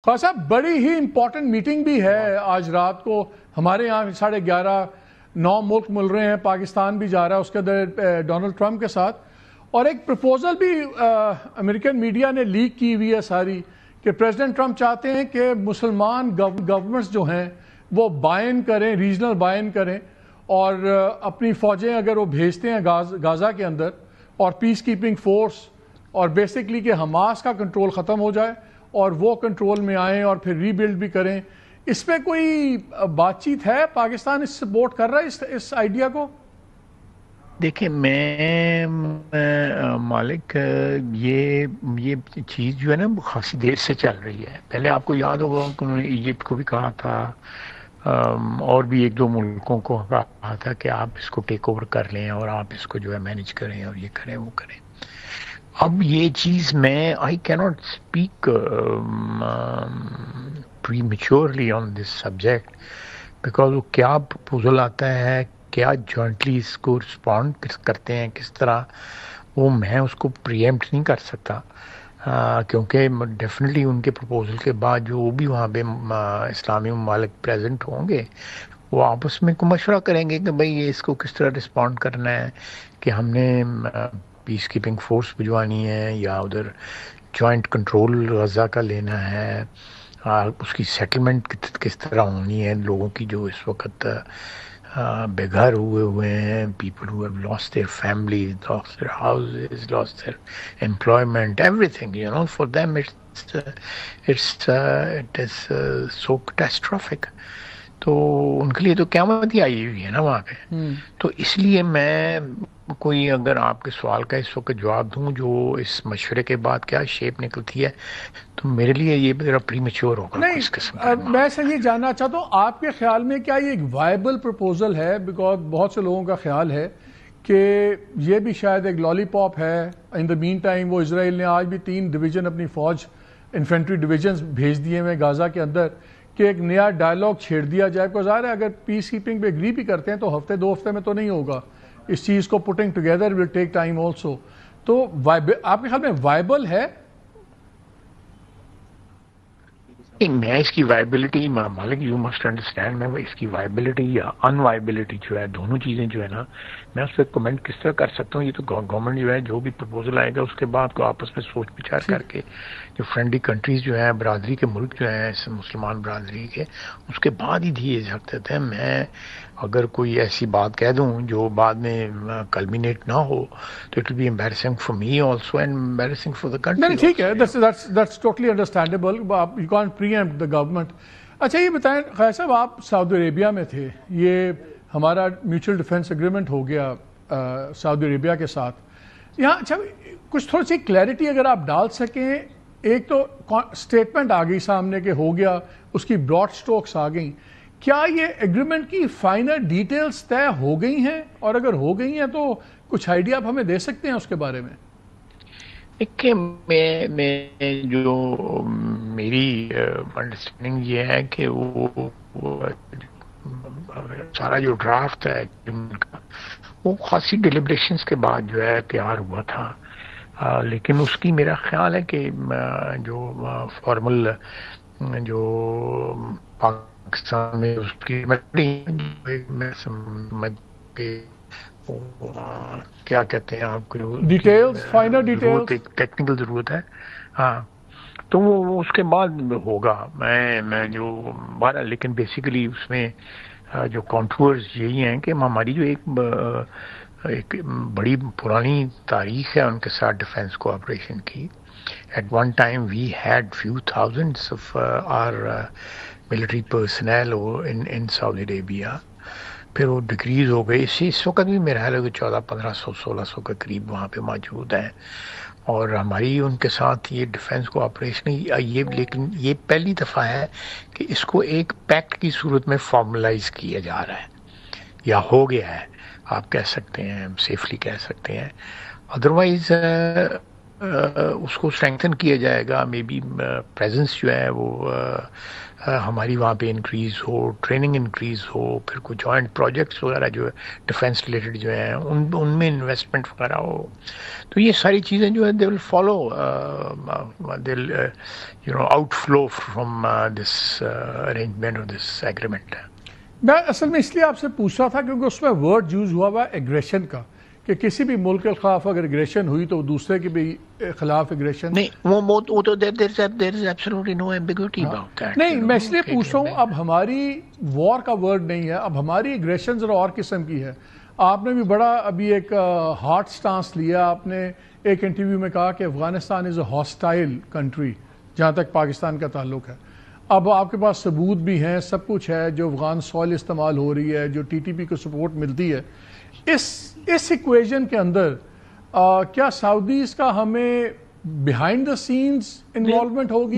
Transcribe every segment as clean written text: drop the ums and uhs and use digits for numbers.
خواہ صاحب بڑی ہی امپورٹنٹ میٹنگ بھی ہے آج رات کو ہمارے یہاں 11:30 9 ملک مل رہے ہیں، پاکستان بھی جا رہا ہے اس کے اندر ڈونلڈ ٹرمپ کے ساتھ، اور ایک پروپوزل بھی امریکن میڈیا نے لیک کی ہوئی ہے ساری کہ پریزیڈنٹ ٹرمپ چاہتے ہیں کہ مسلمان گورنمنٹس جو ہیں وہ بائن کریں، ریجنل بائن کریں، اور اپنی فوجیں اگر وہ بھیجتے ہیں غازہ کے اندر، اور پیس کیپنگ فورس، اور بیسکلی کہ حماس کا کنٹرول ختم ہو جائے اور وہ کنٹرول میں آئیں اور پھر ری بلڈ بھی کریں۔ اس پہ کوئی بات چیت ہے؟ پاکستان اس سپورٹ کر رہا ہے اس آئیڈیا کو؟ دیکھیں میں مالک یہ چیز جو ہے نا خاصی دیر سے چل رہی ہے۔ پہلے آپ کو یاد ہوگا کہ انہوں نے ایجپٹ کو بھی کہا تھا، اور بھی ایک دو ملکوں کو کہا تھا کہ آپ اس کو ٹیک اوور کر لیں اور آپ اس کو جو ہے مینیج کریں اور یہ کریں وہ کریں۔ اب یہ چیز میں I can't speak prematurely on this subject, because وہ کیا پروپوزل آتا ہے، کیا جوائنٹلی اس کو رسپونڈ کرتے ہیں کس طرح، وہ میں اس کو پریمپٹ نہیں کر سکتا، کیونکہ ڈیفینیٹلی ان کے پروپوزل کے بعد جو بھی وہاں پہ اسلامی ممالک پریزنٹ ہوں گے وہ آپس میں مشورہ کریں گے کہ بھئی یہ اس کو کس طرح رسپونڈ کرنا ہے، کہ ہم نے پیس کیپنگ فورس بھجوانی ہے یا ادھر جوائنٹ کنٹرول غزہ کا لینا ہے، اس کی سیٹلمنٹ کس طرح ہونی ہے لوگوں کی جو اس وقت بے گھر ہوئے ہیں، people who have lost their families, lost their houses, lost their employment, everything, you know, for them it is so catastrophic. تو ان کے لیے تو قیامت ہی آئی ہوئی ہے نا وہاں پہ۔ تو اس لیے میں کوئی اگر آپ کے سوال کا اس وقت جواب دوں جو اس مشورے کے بعد کیا شیپ نکلتی ہے، تو میرے لیے یہ ذرا پری میچور ہوگا اس قسم کا۔ میں سے یہ جاننا چاہتا ہوں آپ کے خیال میں کیا یہ ایک وائبل پروپوزل ہے؟ بیکاز بہت سے لوگوں کا خیال ہے کہ یہ بھی شاید ایک لالی پاپ ہے۔ ان دا مین ٹائم وہ اسرائیل نے آج بھی 3 ڈویژن اپنی فوج، انفینٹری ڈویژنز بھیج دیے ہوئے غازہ کے اندر کہ ایک نیا ڈائلاگ چھیڑ دیا جائے، کو ظاہر ہے اگر پیس کیپنگ پہ اگری بھی کرتے ہیں تو ہفتے 2 ہفتے میں تو نہیں ہوگا، اس چیز کو putting together will take time also. تو آپ کے خیال میں وائبل ہے؟ میں اس کی viability, Malik you must understand, میں اس کی وائبلٹی یا ان وائبلٹی جو ہے دونوں چیزیں جو ہے نا، میں اس پہ کمنٹ کس طرح کر سکتا ہوں؟ یہ تو گورنمنٹ جو ہے جو بھی پروپوزل آئے گا اس کے بعد کو آپس میں سوچ بچار کر کے جو فرینڈلی کنٹریز جو ہیں، برادری کے ملک جو ہیں مسلمان برادری کے، اس کے بعد ہی دیے جاتے ہیں۔ میں اگر کوئی ایسی بات کہہ دوں جو بعد میں کلمینیٹ نہ ہو تو it will be embarrassing for me also and embarrassing for the country. نہیں ٹھیک ہے، that's totally understandable, you can't preempt the government. اچھا یہ بتائیں خیر صاحب، آپ سعودی عربیہ میں تھے، یہ ہمارا میوچل ڈیفنس ایگریمنٹ ہو گیا سعودی عربیہ کے ساتھ یہاں، اچھا کچھ تھوڑی سی کلیئرٹی اگر آپ ڈال سکیں۔ ایک تو اسٹیٹمنٹ آ گئی سامنے کہ ہو گیا، اس کی براڈ سٹروکس آ گئیں، کیا یہ ایگریمنٹ کی فائنل ڈیٹیلز طے ہو گئی ہیں؟ اور اگر ہو گئی ہیں تو کچھ آئیڈیا آپ ہمیں دے سکتے ہیں اس کے بارے میں؟ کہ میں جو میری انڈرسٹینڈنگ یہ ہے کہ وہ سارا جو ڈرافٹ ہے وہ خاصی ڈیلیبریشنز کے بعد جو ہے تیار ہوا تھا، لیکن اس کی میرا خیال ہے کہ جو فارمل جو پاکستان میں اس کی کیا کہتے ہیں آپ کو، ڈیٹیلز، فائنل ڈیٹیلز، ٹیکنیکل ضرورت ہے، ہاں تو وہ اس کے بعد ہوگا۔ میں جو بارہ، لیکن بیسیکلی اس میں جو کانٹورز یہی ہیں کہ ہماری جو ایک بڑی پرانی تاریخ ہے ان کے ساتھ ڈیفنس کوآپریشن کی۔ At one time we had few thousands of our military personnel in Saudi Arabia, پھر وہ ڈکریز ہو گئی۔ اس وقت بھی میرا خیال ہے کہ 1400-1500 1600 کے قریب وہاں پہ موجود ہیں، اور ہماری ان کے ساتھ یہ ڈیفنس کوآپریشن یہ، لیکن یہ پہلی دفعہ ہے کہ اس کو ایک پیکٹ کی صورت میں فارملائز کیا جا رہا ہے یا ہو گیا ہے، آپ کہہ سکتے ہیں، سیفلی کہہ سکتے ہیں۔ ادروائز اس کو اسٹرینگتھن کیا جائے گا. مے بی پریزنس جو ہے وہ ہماری وہاں پہ انکریز ہو, ٹریننگ انکریز ہو, پھر کوئی جوائنٹ پروجیکٹس وغیرہ جو ہے ڈیفینس ریلیٹڈ جو ہیں ان میں انویسٹمنٹ وغیرہ ہو. تو یہ ساری چیزیں جو ہے they will follow, they will out flow from this arrangement اور دس ایگریمنٹ. میں اصل میں اس لیے آپ سے پوچھ رہا تھا کیونکہ اس میں ورڈ یوز ہوا ہوا ایگریشن کا, کہ کسی بھی ملک کے خلاف اگر ایگریشن ہوئی تو دوسرے کے بھی خلاف ایگریشن نہیں, وہ تو there is absolutely no ambiguity about that. نہیں, میں اس لیے پوچھ رہا ہوں, اب ہماری وار کا ورڈ نہیں ہے, اب ہماری ایگریشن ذرا اور قسم کی ہے. آپ نے بھی بڑا ابھی ایک ہارڈ سٹانس لیا, آپ نے ایک انٹرویو میں کہا کہ افغانستان از اے ہاسٹائل کنٹری جہاں تک پاکستان کا تعلق ہے. اب آپ کے پاس ثبوت بھی ہیں, سب کچھ ہے, جو افغان سوائل استعمال ہو رہی ہے, جو ٹی ٹی پی کو سپورٹ ملتی ہے. اس ایکویژن کے اندر کیا سعودیز کا ہمیں بیہائنڈ دا سینز انوالومنٹ ہوگی؟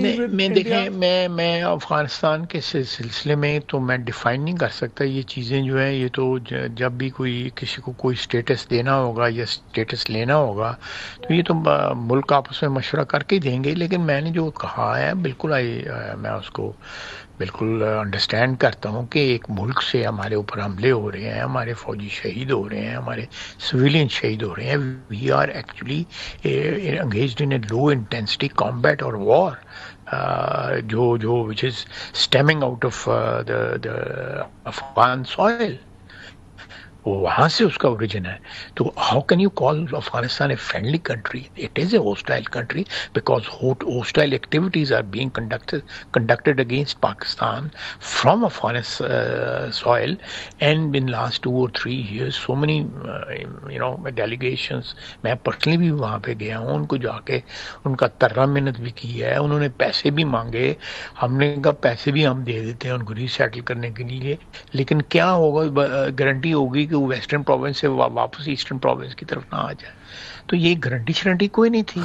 دیکھیں, میں افغانستان کے سلسلے میں تو میں ڈیفائن نہیں کر سکتا. یہ چیزیں جو ہیں یہ تو جب بھی کسی کو کوئی اسٹیٹس دینا ہوگا یا اسٹیٹس لینا ہوگا تو یہ تو ملک آپس میں مشورہ کر کے دیں گے. لیکن میں نے جو کہا ہے بالکل میں اس کو بالکل انڈرسٹینڈ کرتا ہوں کہ ایک ملک سے ہمارے اوپر حملے ہو رہے ہیں, ہمارے فوجی شہید ہو رہے ہیں, ہمارے سویلین شہید ہو رہے ہیں. We are actually engaged in a low intensity combat اور وار جو which is stemming out of the Afghan soil. وہ وہاں سے اس کا اوریجن ہے. تو how can you call Afghanistan a friendly country? It is a hostile country because hostile activities are being conducted against Pakistan from Afghan soil, and in last 2 or 3 years so many delegations, میں personally بھی وہاں پہ گیا ہوں, ان کو جا کے ان کا ترہ منت بھی کی ہے, انہوں نے پیسے بھی مانگے, ہم نے کہا پیسے بھی ہم دے دیتے ہیں ان کو ری سیٹل کرنے کے لیے. لیکن کیا ہوگا, گارنٹی ہوگی کہ وہ ویسٹرن پروونس سے واپس ایسٹرن پروونس کی طرف نہ آ جائے. تو یہ گارنٹی کوئی نہیں تھی.